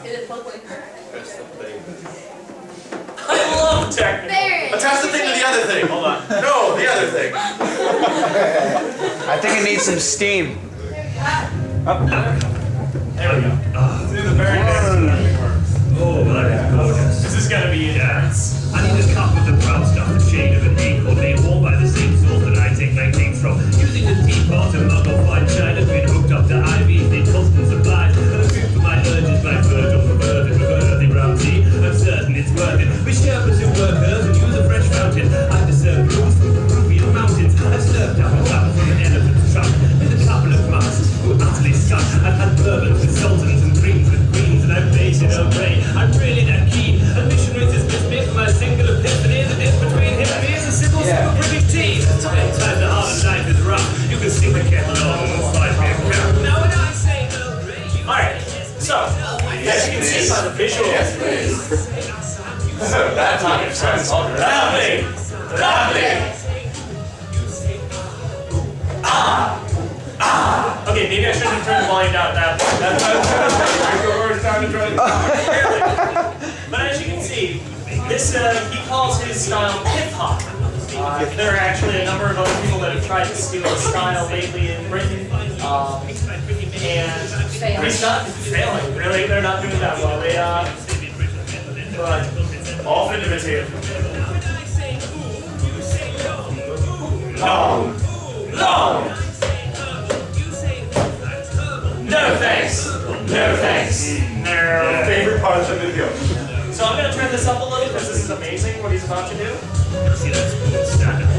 Is it public? That's the thing. I love technical. Attach the thing to the other thing. Hold on. No, the other thing. I think it needs some steam. There we go. See the very next one works. Oh, that is gorgeous. This is gonna be intense. I need a cup with the brown stuff, the shade of an acorn, made warm by the same source that I take my things from. Using the teapot and mug of fine china, been hooked up to IVs, they constant supplies. And a food for my urges, my Virgil perverted with earthy brown tea. I'm certain it's worth it. We share pursuit workers and use a fresh fountain. I've discerned roots from the Peruvian mountains. I've slurped down a cup from an elephant's trunk with a couple of monks who are utterly stuck. I've had bourbon with sultans and creams with queens, and I've based it on Ray. I'm really that keen. A missionary's dismissed me from my single epiphany. The difference between him and me is a simple sip of British tea. Sometimes the heart of life is rough. You can stick the kettle on and slide me a cup. Now when I say no, Alright, so, as you can see by the visual, That time it sounds Lovely! Lovely! Okay, maybe I shouldn't have turned the volume down at that point. That's time to try to But as you can see, this he calls his style hip-hop. There are actually a number of other people that have tried to steal his style lately in Britain. And he's not failing, really. They're not doing that well. They, but all imitative. No! No! No thanks! No thanks! No. favorite part of the video. So I'm going to turn this up a little because this is amazing what he's about to do. see that spoon stand up.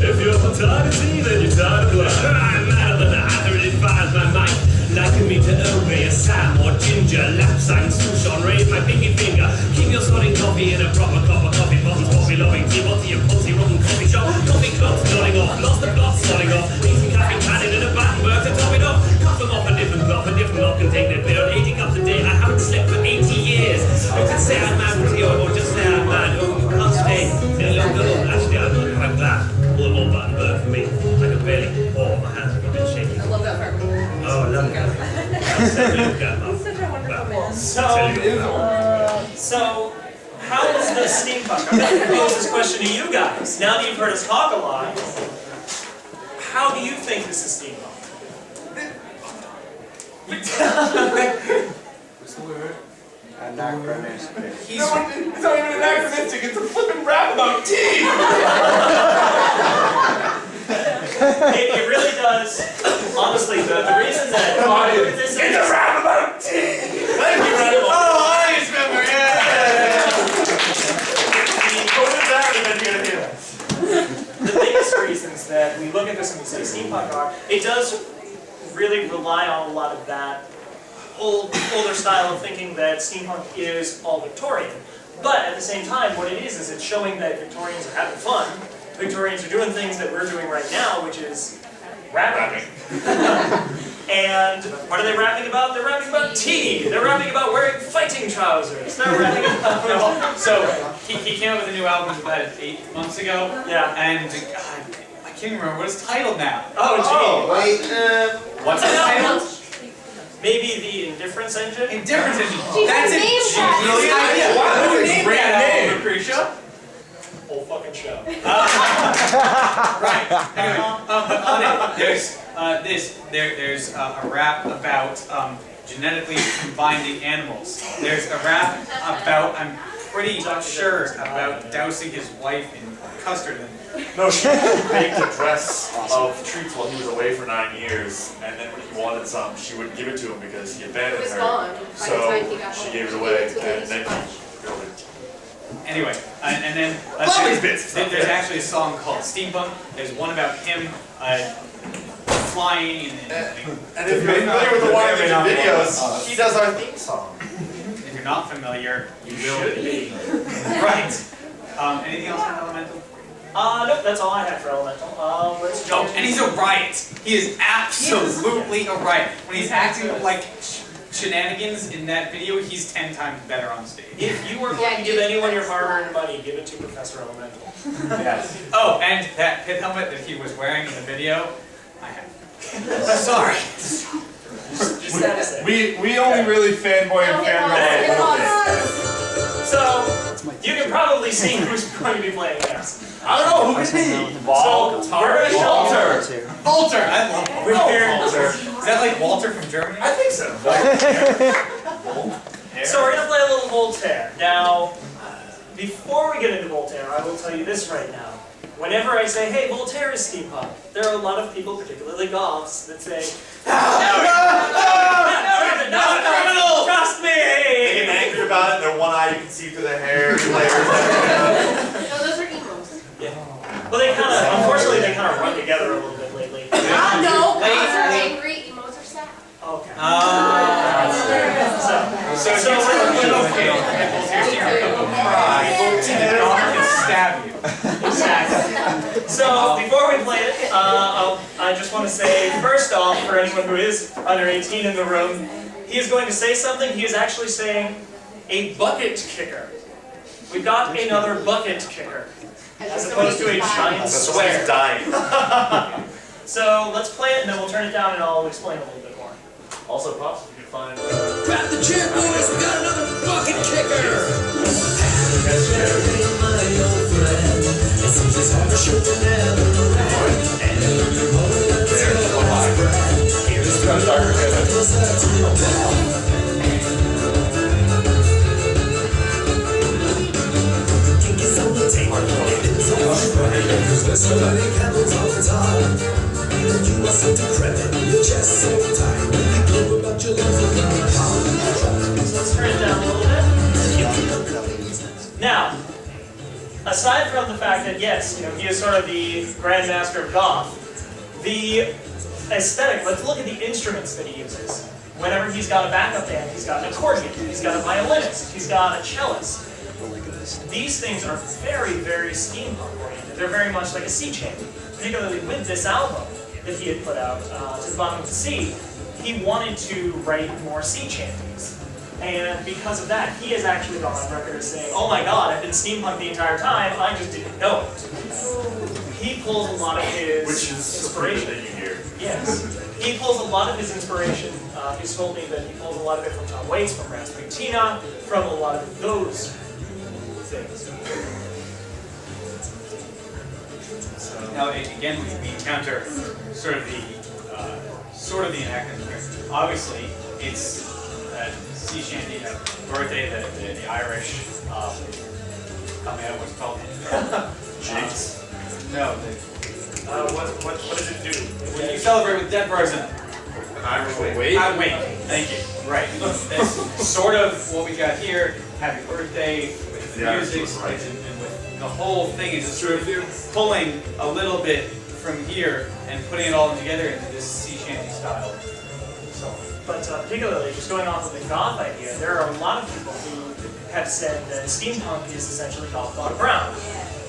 If you're tired of tea, then you're tired of blood. I'm out of the night, it fires my mind. Liken me to Earl Grey, a Sam or Ginger, lapsang, Souchon, raise my pinky finger. Keep your snorting coffee in a proper cup of coffee bottles, coffee loving tea, bottle your pussy rotten coffee shop. Coffee clubs nodding off, lost the plot nodding off. Eating caffeine cannon in a Battenberg to top it off. Cut them off a different block can take their beer. 80 cups a day, I haven't slept for 80 years. You can say I'm mad with you, or just say I'm mad. Oh, you can't stay. Actually, I'm not quite glad. All more Battenberg for me. I can barely pour, my hands have been shaking. I love that part. Oh, I love it. He's such a wonderful man. So how is the steampunk? I'm going to pose this question to you guys. Now that you've heard us talk a lot, how do you think this is steampunk? What's the word? Anachronistic. It's not even anachronistic, it's a flippin' rap about tea! It really does. Honestly, the reason that I look at this It's a rap about tea! Thank you, Randall. Oh, audience member, yeah! The biggest reasons that we look at this and we say steampunk are, it does really rely on a lot of that older style of thinking that steampunk is all Victorian. But at the same time, what it is it's showing that Victorians are having fun. Victorians are doing things that we're doing right now, which is rapping. And what are they rapping about? They're rapping about tea. They're rapping about wearing fighting trousers. They're rapping about... So, he came out with a new album about 8 months ago. Yeah. And, God, I can't remember what it's titled now. Oh, gee. What's the title? Maybe the Indifference Engine? Indifference Engine. She's That's a a name tag. genius idea. Why would you name that album, Lucretia? Whole fucking show. Right. Anyway, on it, there's a rap about genetically combining animals. There's a rap about, I'm pretty sure, about dousing his wife in custard. No, she baked a dress of treats while he was away for 9 years, and then when he wanted some, she wouldn't give it to him because he abandoned It was her. gone by the So time he got she home. gave it away, and then he killed it. Anyway, and then Love these bits. there's actually a song called Steampunk. There's one about him flying and And if you're familiar with the Water Ninja videos, he does our theme song. if you're not familiar, you will Should be. be. Right. Anything else on Elemental? Nope, that's all I had for Elemental. Let's Oh, jump. and he's a riot. He is absolutely a riot. When he's acting like shenanigans in that video, he's 10 times better on stage. If you were going to give anyone your hard-earned money, give it to Professor Elemental. Yes. Oh, and that pit helmet that he was wearing in the video, I have. Sorry. Just sad to say. We only really fanboy and fangirl on a little bit. So, you can probably see who's going to be playing next. I don't know, who could be? So, we're going to Walter. Walter! I love Walter. Walter. Is that like Walter from Germany? I think so. So we're going to play a little Voltaire. Now, before we get into Voltaire, I will tell you this right now. Whenever I say, hey, Voltaire is steampunk, there are a lot of people, particularly goths, that say, no, trust me! They get angry about it, their one eye you can see through their hair, layers. No, those are emos. Yeah. Well, they kind of, unfortunately, they kind of run together a little bit lately. No, goths are angry, emos are sad. Okay. So stab you. Exactly. So, before we play it, I just want to say, first off, for anyone who is under 18 in the room, he is going to say something. He is actually saying, a bucket kicker. We got another bucket kicker, as opposed to a giant swear. dying. So, let's play it, and then we'll turn it down, and I'll explain a little bit more. Also, props if you can find. Grab the chair, boys, we got another bucket kicker! Let's turn it down a little bit. Now, aside from the fact that, yes, he is sort of the grandmaster of goth, the aesthetic, let's look at the instruments that he uses. Whenever he's got a backup band, he's got an accordion, he's got a violinist, he's got a cellist. These things are very, very steampunk oriented. They're very much like a sea chanty. Particularly with this album that he had put out, To the Bottom of the Sea, he wanted to write more sea chanties. And because of that, he has actually gone on record as saying, oh my god, I've been steampunk the entire time, I just didn't know it. He pulls a lot of his Which is inspiration. that you hear. Yes. He pulls a lot of his inspiration. He's told me that he pulls a lot of it from Tom Waits, from Rasputina, from a lot of those things. Now, again, we encounter sort of the anachronism here. Obviously, it's sea shanty birthday that the Irish coming out. What's it called? Jigs. No, What does it do? when you celebrate with a dead person. An Irish wake. Wait. Thank you. Right. That's sort of what we got here. Happy birthday with the The Irish music one, right. and with the whole thing is just sort of pulling a little bit from here and putting it all together into this sea shanty style. So. But particularly, just going off of the goth idea, there are a lot of people who have said that steampunk is essentially goth gone brown.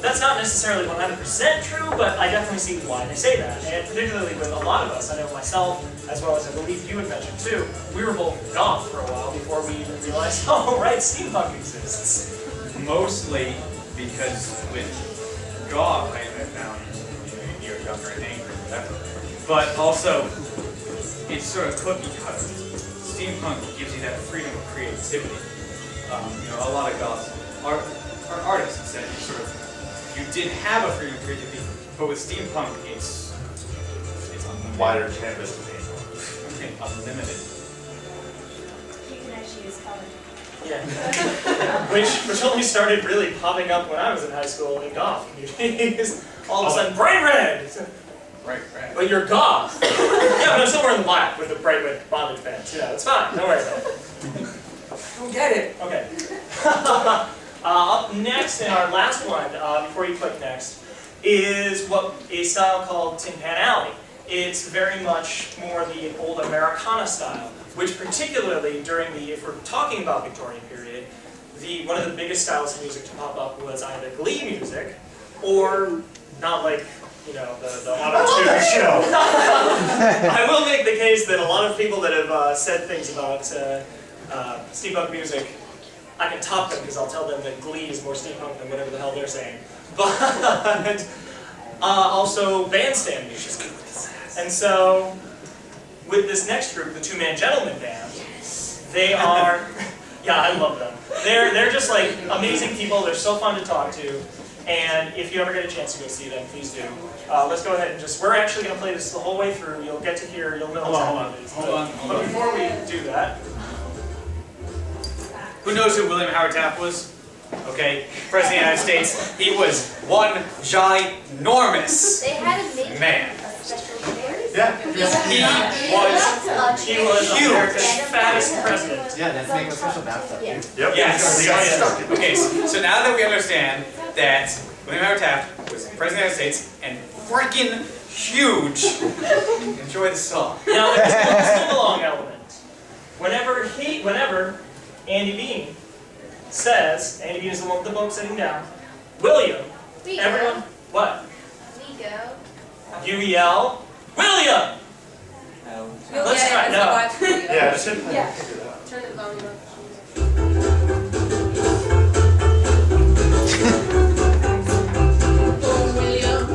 That's not necessarily 100% true, but I definitely see why they say that. And particularly with a lot of us, I know myself, as well as I believe you had mentioned too, we were both goth for a while before we even realized, oh right, steampunk exists. Mostly because with goth, I found you're younger and angry, whatever. But also, it's sort of cooked because steampunk gives you that freedom of creativity. A lot of goths are artists that you did have a freedom of creativity, but with steampunk, it's unlimited. Wider canvas to paint on. Okay, unlimited. You can actually use color. Yeah. which only started really popping up when I was in high school in goth communities. All of a sudden, bright red! Right. But you're goth. Yeah, but I'm still wearing black with the bright red bondage bands. It's fine. Don't worry about it. Don't get it. Okay. Up next, and our last one, before you click next, is a style called Tin Pan Alley. It's very much more the old Americana style, which particularly during if we're talking about Victorian period, one of the biggest styles of music to pop up was either glee music, or not like, the auto-tune show. I will make the case that a lot of people that have said things about steampunk music, I can top them because I'll tell them that Glee is more steampunk than whatever the hell they're saying. But also bandstand music. And so, with this next group, the Two-Man Gentleman Band. They are, yeah, I love them. They're just like amazing people. They're so fun to talk to. And if you ever get a chance to go see them, please do. Let's go ahead and we're actually going to play this the whole way through. You'll get to hear, you'll know what's happening. Hold on. But before we do that, Who knows who William Howard Taft was? Okay, President of the United States. He was one ginormous They had to make man. a special berry. Yeah. He was he was America's fattest president. Yeah, that's making a special bathtub. Yeah. Yep. Yes. They got stuck in. Okay, so now that we understand that William Howard Taft was President of the United States and freaking huge, enjoy the song. Now there's a sing-along element. Whenever Andy Bean says, Andy Bean is the one with the boat sitting down, William, We everyone, what? We go. You yell, William! Let's try, no. Yeah, just hit Yeah. figure it out. Turn the volume up. Oh, William,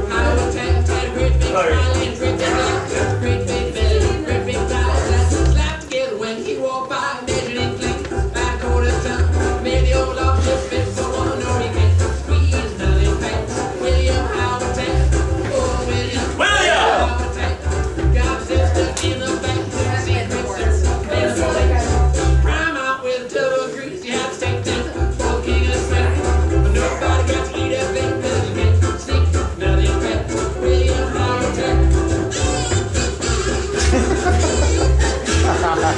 Howard Taft had a great big smile and great big eyes, great big belly, great big thighs. That's slapped together when he walked by, measured in flings, by a quarter ton. Made the old law just fit for one, or he can't squeeze nothing past. William Howard Taft, oh, William Howard Taft, got himself stuck in the back, secret service, made a mistake. Prime out with double grease, you have to take them for the king of the smack. But nobody got to eat up that cause you can't sneak nothing past. William Howard Taft. I'm back.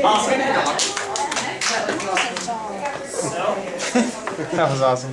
Awesome. So, That was awesome.